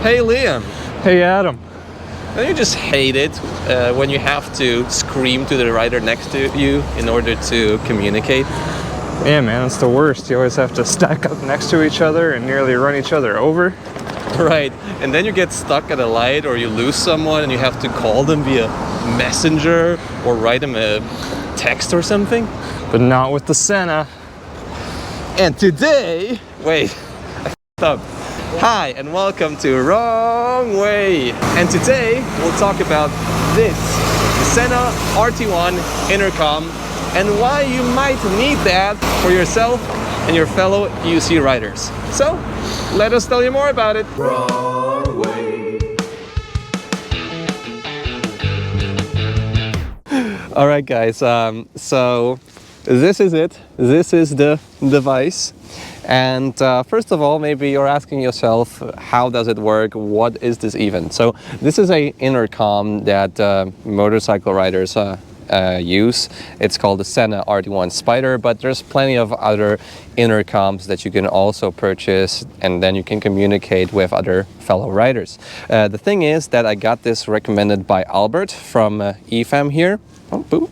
Hey Liam. Hey Adam. Don't you just hate it when you have to scream to the rider next to you in order to communicate? Yeah man, it's the worst. You always have to stack up next to each other and nearly run each other over. Right, and then you get stuck at a light or you lose someone and you have to call them via messenger or write them a text or something. But not with the Sena. And today, wait, I f***ed up. Hi and welcome to Wrong Way. And today we'll talk about this, the Sena RT-1 intercom, and why you might need that for yourself and your fellow EUC riders. So, let us tell you more about it. Wrong Way. Alright guys, so this is it. This is the device. And first of all, maybe you're asking yourself, how does it work? What is this even? So this is a intercom that motorcycle riders use. It's called the Sena RT-1 Spider, but there's plenty of other intercoms that you can also purchase, and then you can communicate with other fellow riders. The thing is that I got this recommended by Albert from EFAM here. Oh, boom.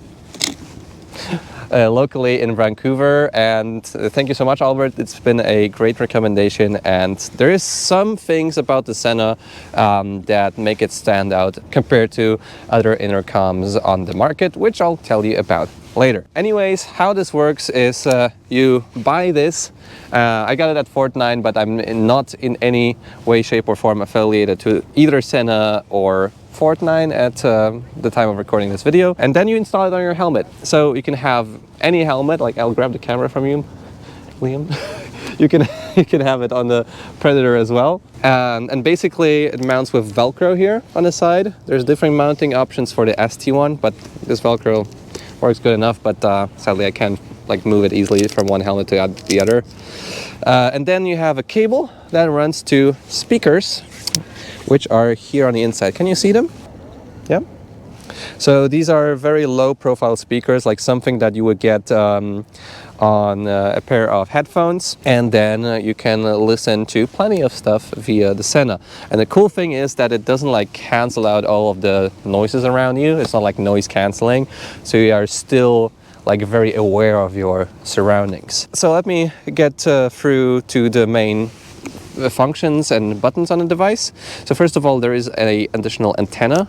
Locally in Vancouver, and thank you so much, Albert. It's been a great recommendation, and there is some things about the Sena that make it stand out compared to other intercoms on the market, which I'll tell you about later. Anyways, how this works is you buy this. I got it at Fortnite, but I'm not in any way, shape or form affiliated to either Sena or Fortnite at the time of recording this video. And then you install it on your helmet. So you can have any helmet, like I'll grab the camera from you, Liam. you can have it on the Predator as well. And basically it mounts with Velcro here on the side. There's different mounting options for the ST1, but this Velcro works good enough, but sadly I can't like move it easily from one helmet to the other. And then you have a cable that runs to speakers, which are here on the inside. Can you see them? Yeah. So these are very low profile speakers, like something that you would get on a pair of headphones, and then you can listen to plenty of stuff via the Sena. And the cool thing is that it doesn't like cancel out all of the noises around you. It's not like noise canceling, so you are still like very aware of your surroundings. So let me get through to the main functions and buttons on the device. So first of all, there is an additional antenna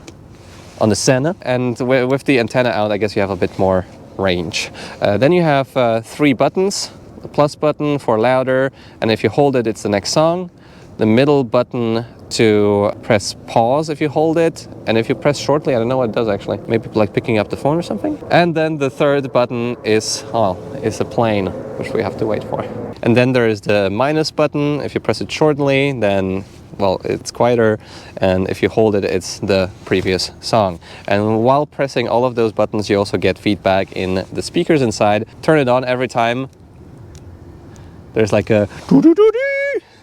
on the Sena, and with the antenna out, I guess you have a bit more range. Then you have 3 buttons: the plus button for louder, and if you hold it, it's the next song. The middle button to press pause if you hold it, and if you press shortly, I don't know what it does actually, maybe like picking up the phone or something. And then the third button is a plane, which we have to wait for. And then there is the minus button. If you press it shortly, then well, it's quieter, and if you hold it, it's the previous song. And while pressing all of those buttons, you also get feedback in the speakers inside. Turn it on every time. There's like a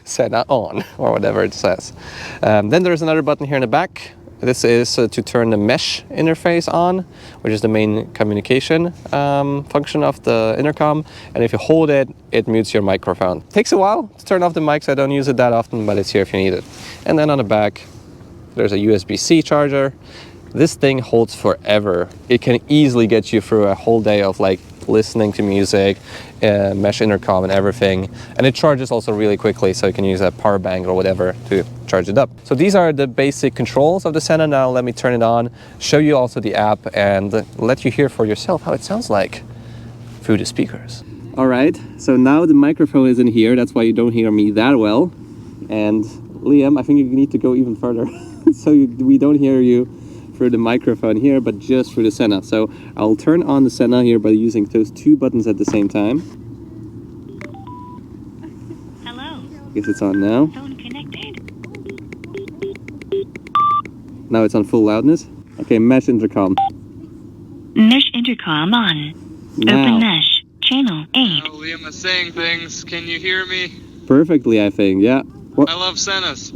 Sena on, or whatever it says. Then there's another button here in the back. This is to turn the mesh interface on, which is the main communication function of the intercom. And if you hold it, it mutes your microphone. Takes a while to turn off the mic, so I don't use it that often, but it's here if you need it. And then on the back, there's a USB-C charger. This thing holds forever. It can easily get you through a whole day of like listening to music, mesh intercom and everything. And it charges also really quickly, so you can use a power bank or whatever to charge it up. So these are the basic controls of the Sena. Now let me turn it on, show you also the app, and let you hear for yourself how it sounds like through the speakers. All right, so now the microphone is in here. That's why you don't hear me that well. And Liam, I think you need to go even further so we don't hear you through the microphone here, but just through the Sena. So I'll turn on the Sena here by using those 2 buttons at the same time. Hello. Guess it's on now. Phone connected. Now it's on full loudness. Okay, mesh intercom. Mesh intercom on. Now. Open mesh. Channel 8. Oh, Liam is saying things. Can you hear me? Perfectly, I think, yeah. What? I love Senas.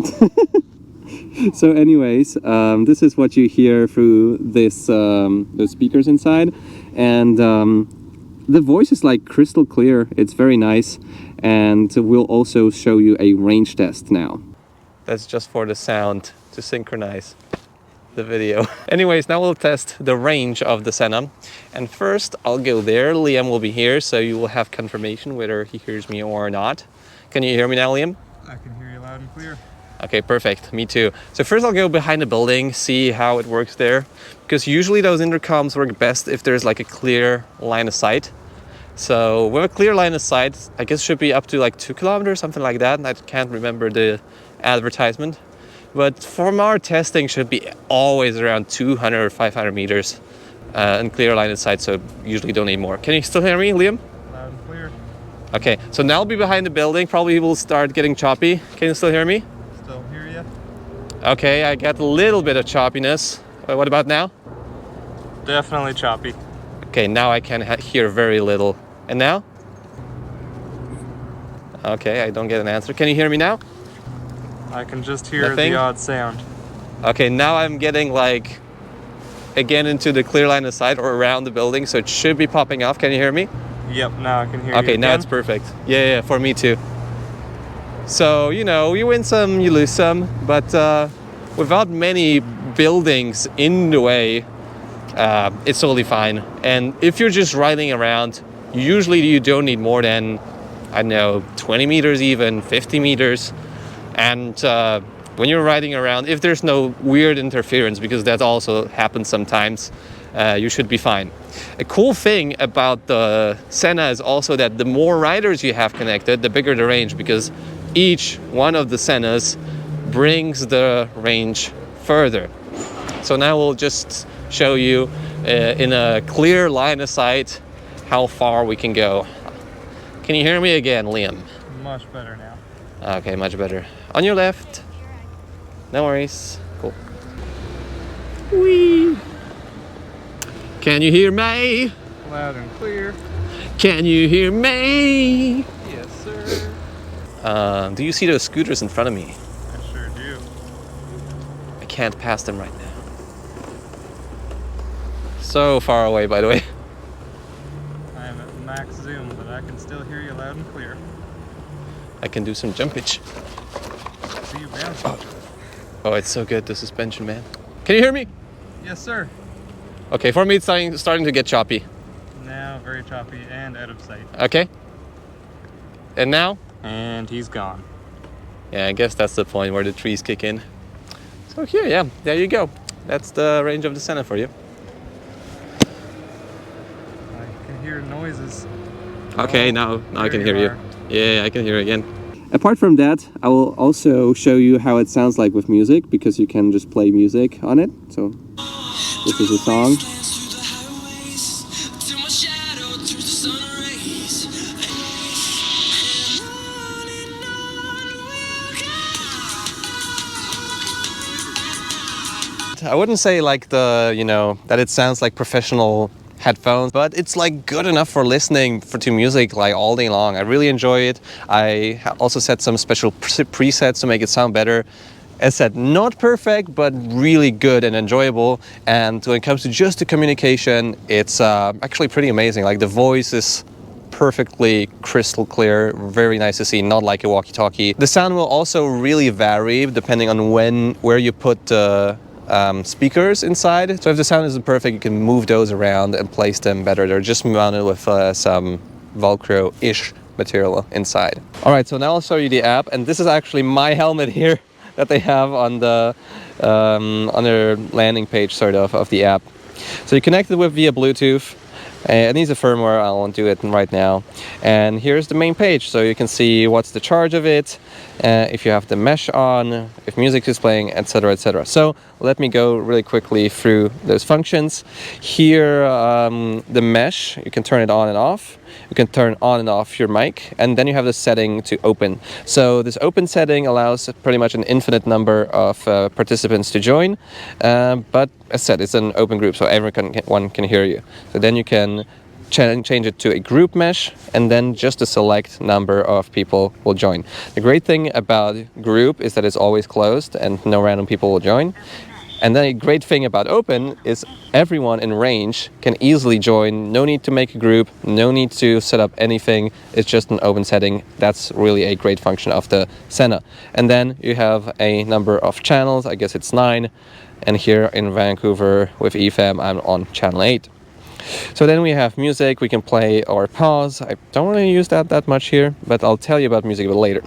So anyways, this is what you hear through this those speakers inside, and the voice is like crystal clear. It's very nice, and we'll also show you a range test now. That's just for the sound to synchronize the video. Anyways, now we'll test the range of the Sena. And first I'll go there. Liam will be here, so you will have confirmation whether he hears me or not. Can you hear me now, Liam? I can hear you loud and clear. Okay, perfect. Me too. So first I'll go behind the building, see how it works there. Because usually those intercoms work best if there's like a clear line of sight. So with a clear line of sight, I guess it should be up to like 2 kilometers, something like that. I can't remember the advertisement. But from our testing, should be always around 200 or 500 meters and clear line of sight, so usually don't need more. Can you still hear me, Liam? Loud and clear. Okay, so now I'll be behind the building. Probably will start getting choppy. Can you still hear me? Still hear you? Okay, I got a little bit of choppiness. What about now? Definitely choppy. Okay, now I can hear very little. And now? Okay, I don't get an answer. Can you hear me now? I can just hear Nothing? the odd sound. Okay, now I'm getting like again into the clear line of sight or around the building, so it should be popping off. Can you hear me? Yep, now I can hear you. Okay, now again. it's perfect. Yeah, for me too. So, you know, you win some, you lose some, but without many buildings in the way, it's totally fine. And if you're just riding around, usually you don't need more than, I don't know, 20 meters even, 50 meters. And when you're riding around, if there's no weird interference, because that also happens sometimes, you should be fine. A cool thing about the Sena is also that the more riders you have connected, the bigger the range, because each one of the Senas brings the range further. So now we'll just show you in a clear line of sight how far we can go. Can you hear me again, Liam? Much better now. Okay, much better. On your left. No worries. Cool. Whee! Can you hear me? Loud and clear. Can you hear me? Yes, sir. Do you see those scooters in front of me? I sure do. I can't pass them right now. So far away, by the way. I am at max zoom, but I can still hear you loud and clear. I can do some jumpage. See you bouncing. Oh, it's so good, the suspension, man. Can you hear me? Yes, sir. Okay, for me it's starting to get choppy. Now very choppy and out of sight. Okay. And now? And he's gone. Yeah, I guess that's the point where the trees kick in. So here, yeah, there you go. That's the range of the Sena for you. I can hear noises. Okay, now I can hear you. Yeah, I can hear you again. Apart from that, I will also show you how it sounds like with music, because you can just play music on it. So this is a song. I wouldn't say like that it sounds like professional headphones, but it's like good enough for listening to music like all day long. I really enjoy it. I also set some special presets to make it sound better. As said, not perfect, but really good and enjoyable. And when it comes to just the communication, it's actually pretty amazing. Like the voice is perfectly crystal clear, very nice to see, not like a walkie-talkie. The sound will also really vary depending on where you put the speakers inside. So if the sound isn't perfect, you can move those around and place them better. They're just mounted with some Velcro-ish material inside. All right, so now I'll show you the app, and this is actually my helmet here that they have on the on their landing page sort of the app. So you connect it with via Bluetooth. It needs a firmware, I won't do it right now. And here's the main page, so you can see what's the charge of it, if you have the mesh on, if music is playing, etc, etc. So let me go really quickly through those functions. Here, the mesh, you can turn it on and off. You can turn on and off your mic, and then you have the setting to open. So this open setting allows pretty much an infinite number of participants to join, but as said, it's an open group, so everyone can hear you. So then you can change it to a group mesh, and then just a select number of people will join. The great thing about group is that it's always closed and no random people will join. And then a great thing about open is everyone in range can easily join. No need to make a group, no need to set up anything. It's just an open setting. That's really a great function of the Sena. And then you have a number of channels. I guess it's 9. And here in Vancouver with EFAM, I'm on channel 8. So then we have music. We can play or pause. I don't really use that much here, but I'll tell you about music a bit later.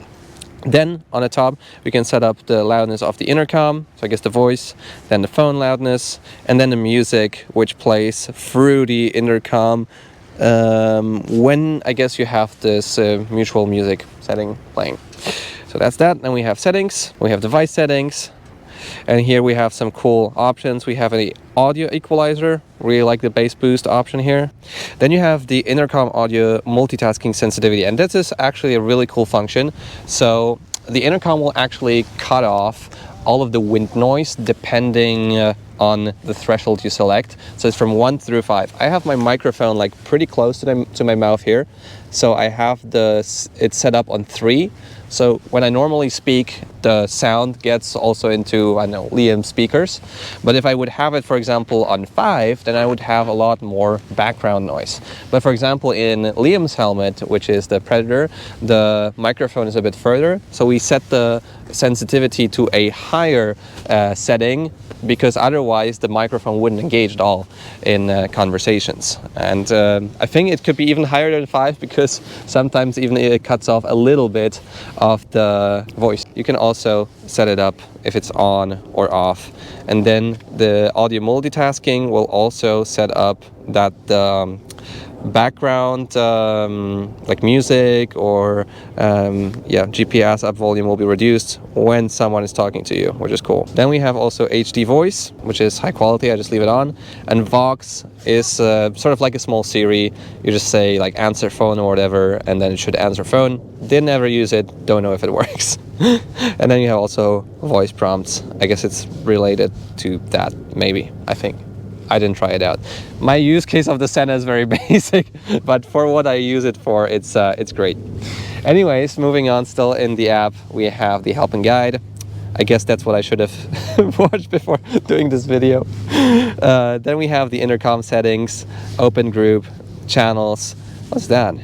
Then on the top we can set up the loudness of the intercom, so I guess the voice, then the phone loudness, and then the music which plays through the intercom when I guess you have this mutual music setting playing. So that's that. Then we have settings, we have device settings, and here we have some cool options. We have an audio equalizer, really like the bass boost option here. Then you have the intercom audio multitasking sensitivity, and this is actually a really cool function. So the intercom will actually cut off all of the wind noise depending on the threshold you select. So it's from 1 through 5. I have my microphone like pretty close to my mouth here, so I have it set up on 3. So when I normally speak, the sound gets also into, I don't know, Liam's speakers. But if I would have it, for example, on 5, then I would have a lot more background noise. But for example, in Liam's helmet, which is the Predator, the microphone is a bit further. So we set the sensitivity to a higher setting, because otherwise the microphone wouldn't engage at all in conversations. And I think it could be even higher than 5, because sometimes even it cuts off a little bit of the voice. You can also set it up if it's on or off. And then the audio multitasking will also set up that background like music or GPS up volume will be reduced when someone is talking to you, which is cool. Then we have also HD voice, which is high quality. I just leave it on. And Vox is sort of like a small Siri. You just say like answer phone or whatever, and then it should answer phone. Didn't ever use it, don't know if it works. And then you have also voice prompts. I guess it's related to that, maybe, I think. I didn't try it out. My use case of the Sena is very basic, but for what I use it for, it's great. Anyways, moving on, still in the app, we have the help and guide. I guess that's what I should have watched before doing this video. Then we have the intercom settings, open group, channels. What's that?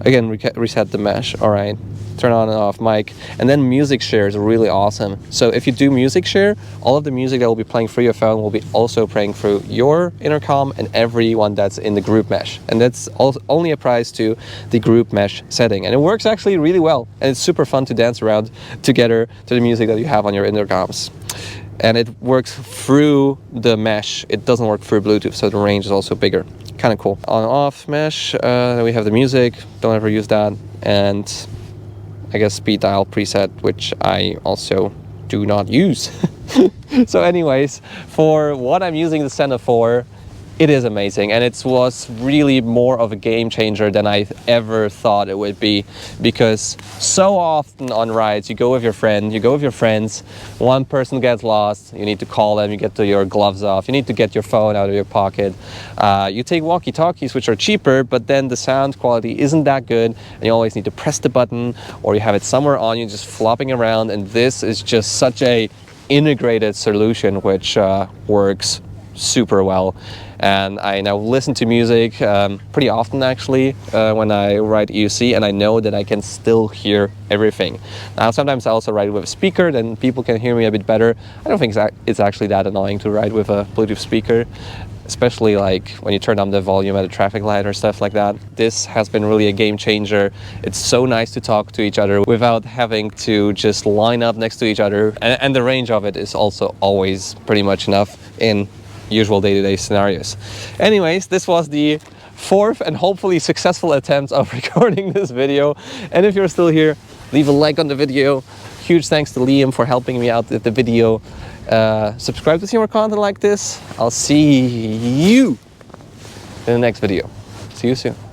Again, reset the mesh. All right. Turn on and off mic. And then music share is really awesome. So if you do music share, all of the music that will be playing through your phone will be also playing through your intercom and everyone that's in the group mesh. And that's only applies to the group mesh setting. And it works actually really well. And it's super fun to dance around together to the music that you have on your intercoms. And it works through the mesh. It doesn't work through Bluetooth, so the range is also bigger. Kind of cool. On and off mesh, then we have the music. Don't ever use that. And I guess speed dial preset, which I also do not use. So anyways, for what I'm using the Sena for, it is amazing, and it was really more of a game changer than I ever thought it would be, because so often on rides you go with your friends, one person gets lost, you need to call them, you get your gloves off, you need to get your phone out of your pocket, you take walkie-talkies, which are cheaper, but then the sound quality isn't that good, and you always need to press the button, or you have it somewhere on you just flopping around. And this is just such a integrated solution which works super well. And I now listen to music pretty often actually when I ride EUC, and I know that I can still hear everything. Now sometimes I also ride with a speaker, then people can hear me a bit better. I don't think it's actually that annoying to ride with a Bluetooth speaker, especially like when you turn on the volume at a traffic light or stuff like that. This has been really a game changer. It's so nice to talk to each other without having to just line up next to each other. And the range of it is also always pretty much enough in usual day-to-day scenarios. Anyways, this was the 4th and hopefully successful attempt of recording this video. And if you're still here, leave a like on the video. Huge thanks to Liam for helping me out with the video. Subscribe to see more content like this. I'll see you in the next video. See you soon.